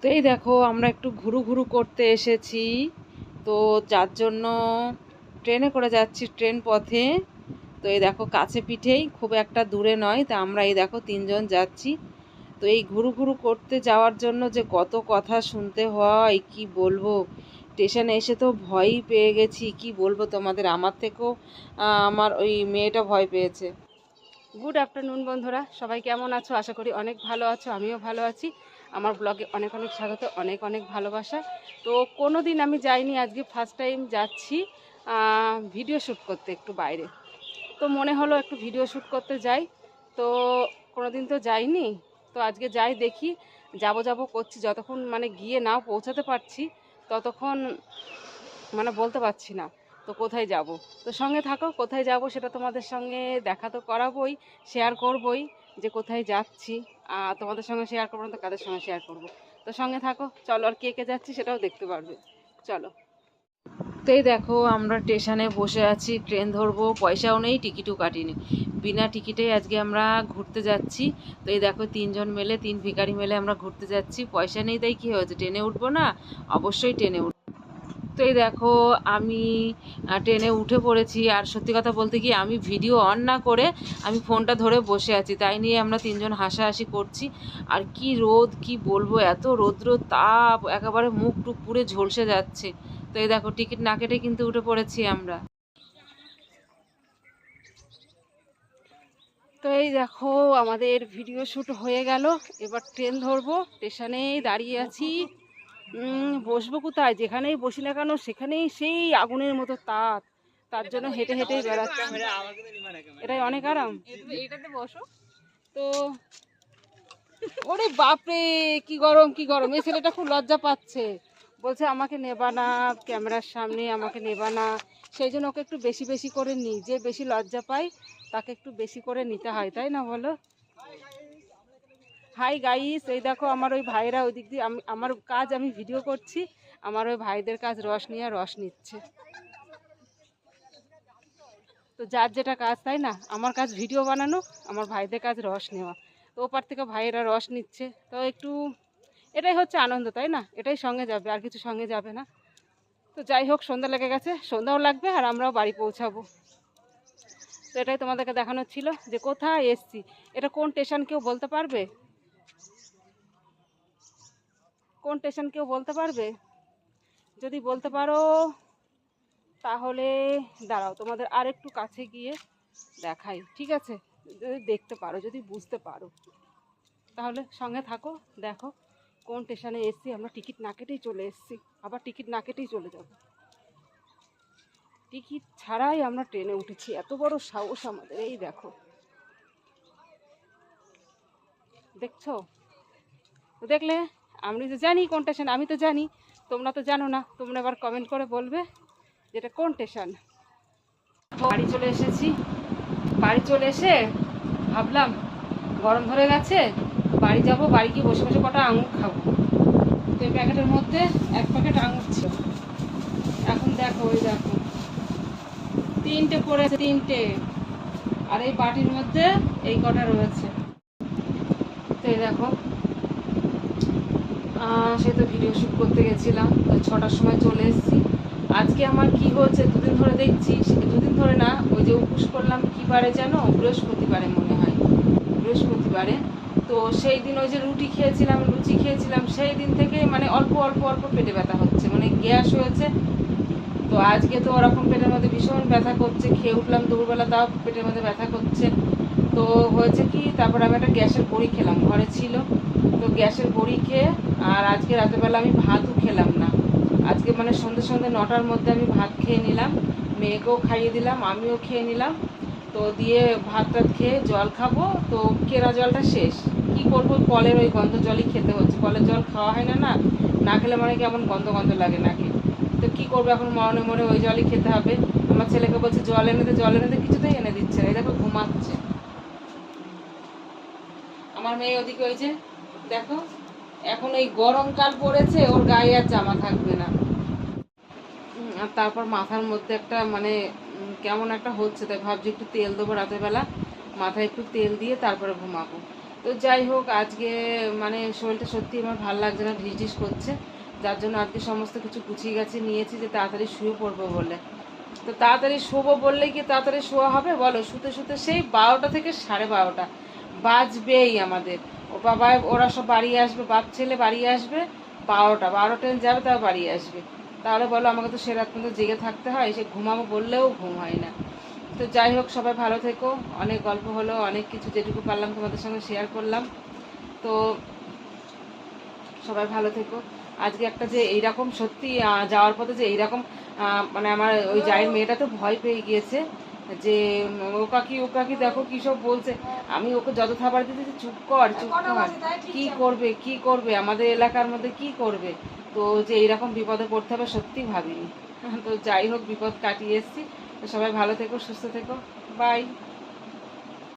তো এই দেখো আমরা একটু ঘুরু ঘুরু করতে এসেছি। তো যার জন্য ট্রেনে করে যাচ্ছি, ট্রেন পথে। তো এই দেখো কাছে পিঠেই, খুব একটা দূরে নয়। তা আমরা এই দেখো 3 জন যাচ্ছি। তো এই ঘুরু ঘুরু করতে যাওয়ার জন্য যে কত কথা শুনতে হয় কি বলবো। স্টেশনে এসে তো ভয়ই পেয়ে গেছি, কি বলবো তোমাদের। আমার থেকেও আমার ওই মেয়েটা ভয় পেয়েছে। গুড আফটারনুন বন্ধুরা, সবাই কেমন আছো? আশা করি অনেক ভালো আছো, আমিও ভালো আছি। আমার ব্লগে অনেক অনেক স্বাগত, অনেক অনেক ভালোবাসা। তো কোনো দিন আমি যাইনি, আজকে ফার্স্ট টাইম যাচ্ছি ভিডিও শ্যুট করতে একটু বাইরে। তো মনে হলো একটু ভিডিও শ্যুট করতে যাই। তো কোনো দিন তো যাইনি, তো আজকে যাই দেখি। যাবো যাবো করছি, যতক্ষণ মানে গিয়ে নাও পৌঁছাতে পারছি ততক্ষণ মানে বলতে পারছি না তো কোথায় যাব। তো সঙ্গে থাকো, কোথায় যাব সেটা তোমাদের সঙ্গে দেখা তো করাবোই, শেয়ার করবই যে কোথায় যাচ্ছি। তোমাদের সঙ্গে শেয়ার করবো না তো কাদের সঙ্গে শেয়ার করব। তো সঙ্গে থাকো, চলো। আর কে কে যাচ্ছি সেটাও দেখতে পারবে, চলো। তো এই দেখো আমরা স্টেশনে বসে আছি, ট্রেন ধরবো, পয়সাও নেই, টিকিটও কাটিনি। বিনা টিকিটে আজকে আমরা ঘুরতে যাচ্ছি। তো এই দেখো 3 জন মেলে, 3 ভিখারি মেলে আমরা ঘুরতে যাচ্ছি। পয়সা নেই তাই কী হয়েছে, ট্রেনে উঠবো না? অবশ্যই ট্রেনে উঠবো। তো এই দেখো আমি ট্রেনে উঠে পড়েছি। আর সত্যি কথা বলতে কি, আমি ভিডিও অন না করে আমি ফোনটা ধরে বসে আছি, তাই নিয়ে আমরা 3 জন হাসাহাসি করছি। আর কি রোদ, কি বলবো, এত রৌদ্র তাপ, একেবারে মুখ টুক পুড়ে ঝলসে যাচ্ছে। তো এই দেখো টিকিট না কেটে কিন্তু উঠে পড়েছি আমরা। তো এই দেখো আমাদের ভিডিও শ্যুট হয়ে গেল, এবার ট্রেন ধরবো। স্টেশনেই দাঁড়িয়ে আছি। বসবো কোথায়? যেখানেই বসি না কেন সেখানেই সেই আগুনের মতো তাপ, তার জন্য হেঁটে হেঁটেই বেড়াচ্ছি। এটাই অনেক আরাম, এইটাতে বসো। তো ওরে বাপরে, কি গরম কি গরম! এই ছেলেটা খুব লজ্জা পাচ্ছে, বলছে আমাকে নেবা না, ক্যামেরার সামনে আমাকে নেবা না। সেই জন্য ওকে একটু বেশি বেশি করে নিই, যে বেশি লজ্জা পায় তাকে একটু বেশি করে নিতে হয়, তাই না বলো? হাই গাইস, এই দেখো আমার ওই ভাইরা ওই দিক দিয়ে, আমার কাজ আমি ভিডিও করছি, আমার ওই ভাইদের কাজ রস নিয়ে রস নিচ্ছে। তো যার যেটা কাজ, তাই না? আমার কাজ ভিডিও বানানো, আমার ভাইদের কাজ রস নেওয়া। তো ওপার থেকে ভাইয়েরা রস নিচ্ছে, তো একটু এটাই হচ্ছে আনন্দ, তাই না? এটাই সঙ্গে যাবে, আর কিছু সঙ্গে যাবে না। তো যাই হোক, সন্ধ্যা লেগে গেছে, সন্ধ্যাও লাগবে আর আমরাও বাড়ি পৌঁছাবো। তো এটাই তোমাদেরকে দেখানোর ছিল যে কোথায় এসছি। এটা কোন স্টেশন কেউ বলতে পারবে? কোন স্টেশন কেউ বলতে পারবে? যদি বলতে পারো তাহলে দাঁড়াও, তোমাদের আর একটু কাছে গিয়ে দেখাই, ঠিক আছে? যদি দেখতে পারো, যদি বুঝতে পারো তাহলে সঙ্গে থাকো, দেখো কোন স্টেশনে এসছি। আমরা টিকিট না কেটেই চলে এসছি, আবার টিকিট না কেটেই চলে যাব। টিকিট ছাড়াই আমরা ট্রেনে উঠেছি, এত বড় সাহস আমাদের। এই দেখো, দেখছো? তো দেখলে, আমি তো জানি কোন স্টেশন, আমি তো জানি, তোমরা তো জানো না। তোমরা এবার কমেন্ট করে বলবে যেটা কোন স্টেশন। বাড়ি চলে এসেছি, বাড়ি চলে এসে ভাবলাম গরম ধরে গেছে, বাড়ি যাব, বাড়ি গিয়ে বসে বসে কটা আঙুর খাবো। তো এই প্যাকেটের মধ্যে 1 প্যাকেট আঙুর ছিল। এখন দেখো, ওই দেখো 3টে পড়েছে, 3টে। আর এই বাটির মধ্যে এই কটা রয়েছে। তো এই দেখো, সে তো ভিডিও শ্যুট করতে গেছিলাম, তো 6টার সময় চলে এসেছি। আজকে আমার কি হয়েছে, দুদিন ধরে দেখছি, দুদিন ধরে না, ওই যে উপোস করলাম কি বারে যেন, বৃহস্পতিবারে মনে হয়, বৃহস্পতিবারে। তো সেই দিন ওই যে লুচি খেয়েছিলাম, সেই দিন থেকে মানে অল্প অল্প অল্প পেটে ব্যথা হচ্ছে, মানে গ্যাস হয়েছে। তো আজকে তো ওরকম পেটের মধ্যে ভীষণ ব্যথা করছে, খেয়ে উঠলাম দুপুরবেলা, তাও পেটের মধ্যে ব্যথা করছে। তো হয়েছে কি, তারপর আমি একটা গ্যাসের বড়ি খেলাম, ঘরে ছিল। তো গ্যাসের বড়ি খেয়ে, আর আজকে রাতেরবেলা আমি ভাতও খেলাম না। আজকে মানে সন্ধ্যে 9টার মধ্যে আমি ভাত খেয়ে নিলাম, মেয়েকেও খাইয়ে দিলাম, আমিও খেয়ে নিলাম। তো দিয়ে ভাত টাত খেয়ে জল খাবো, তো কেনা জলটা শেষ। কি করবো, কলের ওই গন্ধ জলই খেতে হচ্ছে, কলের জল খাওয়া হয় না, না না খেলে মানে কেমন গন্ধ গন্ধ লাগে নাকি। তো কি করবো, এখন মনে মনে ওই জলই খেতে হবে। আমার ছেলেকে বলছে জল এনে দে, জল এনে দে, কিছুতেই এনে দিচ্ছে না। এই দেখো ঘুমাচ্ছে আমার মেয়ে ওদিকে, ওই যে দেখো, এখন এই গরমকাল পড়েছে, ওর গায়ে আর জামা থাকবে না। আর তারপর মাথার মধ্যে একটা মানে কেমন একটা হচ্ছে, তাই ভাবছি একটু তেল দেবো রাতের বেলা, মাথায় একটু তেল দিয়ে তারপরে ঘুমাবো। তো তো যাই হোক, আজকে মানে শরীরটা সত্যি আমার ভালো লাগছে না, ঢিস করছে, যার জন্য আজকে সমস্ত কিছু গুছিয়ে গেছে নিয়েছি যে তাড়াতাড়ি শুয়ে পড়বো বলে। তো তাড়াতাড়ি শোবো বললে কি তাড়াতাড়ি শোয়া হবে বলো? শুতে শুতে সেই 12টা থেকে 12:30 বাজবেই আমাদের। ও বাবা ওরা সব বাড়ি আসবে, বাপ ছেলে বাড়ি আসবে 12টা ট্রেন যাবে, তাও বাড়ি আসবে। তাহলে বলো আমাকে তো সে রাত পর্যন্ত জেগে থাকতে হয়, সে ঘুমাবো বললেও ঘুম হয় না। তো যাই হোক, সবাই ভালো থেকো। অনেক গল্প হলো, অনেক কিছু যেটুকু পারলাম তোমাদের সঙ্গে শেয়ার করলাম। তো সবাই ভালো থেকো। আজকে একটা যে এইরকম সত্যি যাওয়ার পথে যে এইরকম মানে আমার ওই জায়ের মেয়েটা তো ভয় পেয়ে গিয়েছে যে ও কাকি দেখো কী সব বলছে। আমি ওকে যত খাবার দিতে চুপ কর চুপ কর, কি করবে আমাদের এলাকার মধ্যে কি করবে। তো যে এইরকম বিপদে পড়তে হবে সত্যি ভাবিনি। তো যাই হোক, বিপদ কাটিয়ে এসেছি। তো সবাই ভালো থেকো, সুস্থ থেকো, বাই।